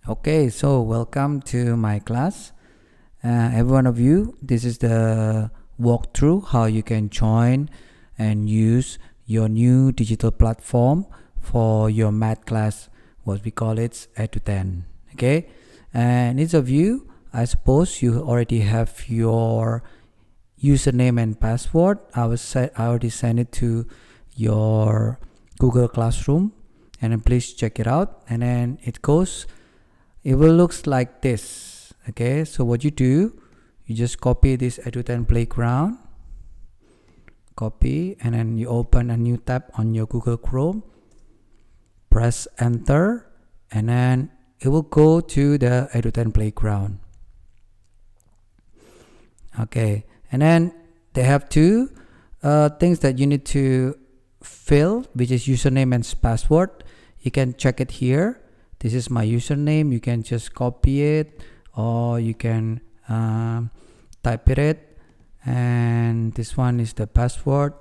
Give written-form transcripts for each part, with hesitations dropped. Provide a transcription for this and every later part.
Okay, so welcome to my class. Every one of you, this is the walkthrough how you can join and use your new digital platform for your math class, what we call it Eduten. Okay, and each of you, I suppose you already have your username and password. I already sent it to your Google Classroom, and then please check it out. And then it will looks like this. Okay, so what you do, you just copy this Eduten Playground, copy, and then you open a new tab on your Google Chrome, press enter, and then it will go to the Eduten Playground. Okay, and then they have two things that you need to fill, which is username and password. You can check it here. This is my username. You can just copy it, or you can type it, and this one is the password.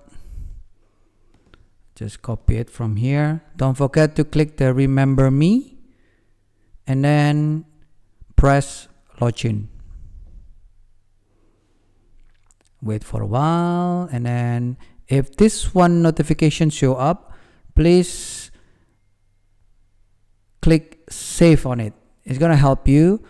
Just copy it from here. Don't forget to click the remember me, and then press login. Wait for a while, and then if this one notification show up, please click save on it. It's gonna help you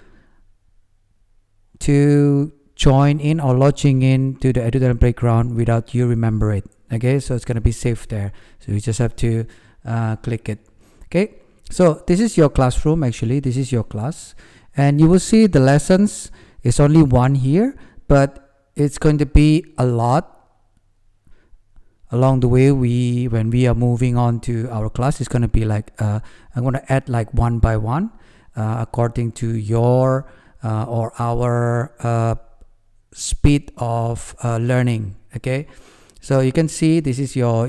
to join in or lodging in to the Eduten Playground without you remember it. Okay, so it's gonna be saved there. So you just have to click it. Okay, so this is your classroom. Actually, this is your class, and you will see the lessons is only one here, but it's going to be a lot along the way. When we are moving on to our class, it's going to be like I'm going to add like one by one according to your or our speed of learning. Okay, so you can see this is your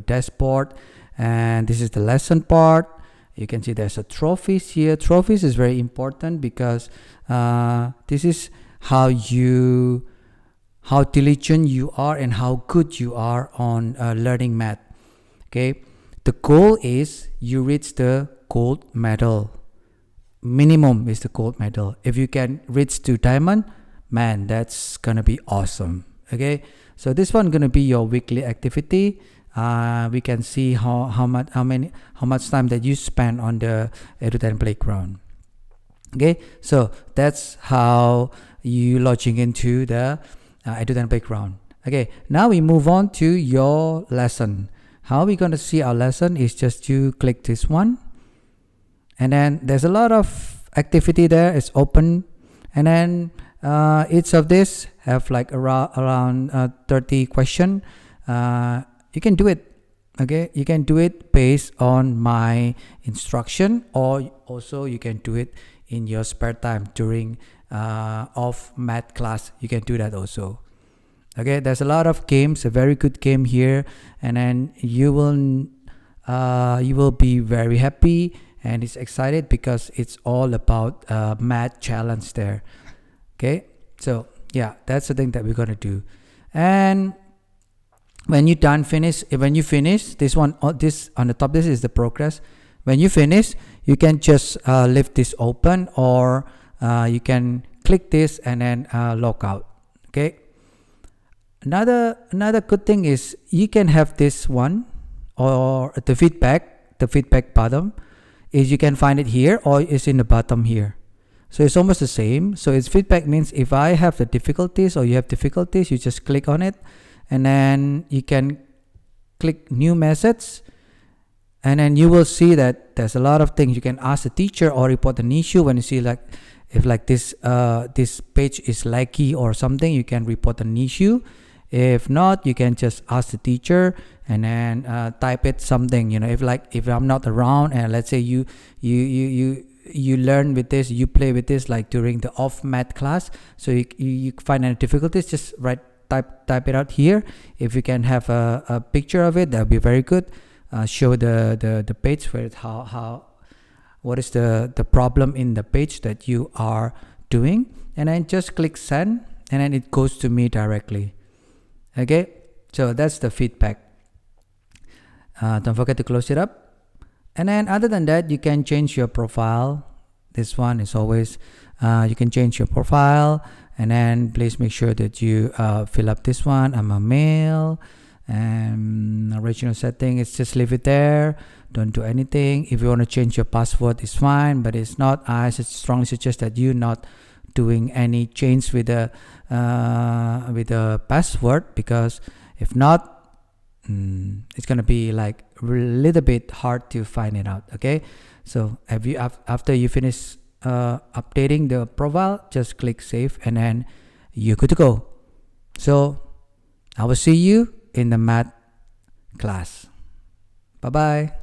dashboard, and this is the lesson part. You can see there's a trophies here. Trophies is very important because this is how diligent you are and how good you are on learning math. Okay, the goal is you reach the gold medal. Minimum is the gold medal. If you can reach to diamond, man, that's gonna be awesome. Okay, so this one gonna be your weekly activity. We can see how much time that you spend on the Eduten Playground. Okay, so that's how you lodging into the Eduten Playground. Okay, now we move on to your lesson. How we going to see our lesson is just to click this one, and then there's a lot of activity there. It's open, and then each of this have like around 30 question. You can do it. Okay, you can do it based on my instruction, or also you can do it in your spare time during off math class. You can do that also. Okay, there's a lot of games, a very good game here, and then you will be very happy and it's excited because it's all about math challenge there. Okay, so yeah, that's the thing that we're gonna do. And when you finish this one, this on the top, this is the progress. When you finish, you can just leave this open, or you can click this and then log out. Okay, another good thing is you can have this one, or the feedback button is you can find it here, or it's in the bottom here. So it's almost the same. So it's feedback means if I have the difficulties or you have difficulties, you just click on it, and then you can click new message, and then you will see that there's a lot of things you can ask the teacher or report an issue. When you see like if like this page is laggy or something, you can report an issue. If not, you can just ask the teacher and then type it something. If I'm not around, and let's say you learn with this, you play with this like during the off math class, so you find any difficulties, just type it out here. If you can have a picture of it, that would be very good. Show the page where what is the problem in the page that you are doing, and then just click send, and then it goes to me directly. Okay, so that's the feedback. Don't forget to close it up. And then other than that, you can change your profile. This one is always, you can change your profile, and then please make sure that you fill up this one. I'm a male, and original setting is just leave it there. Don't do anything. If you want to change your password, it's fine, but it's not. I strongly suggest that you not doing any change with the password, because if not, it's gonna be like a little bit hard to find it out. Okay, so after you finish updating the profile, just click save, and then you're good to go. So I will see you in the math class. Bye bye.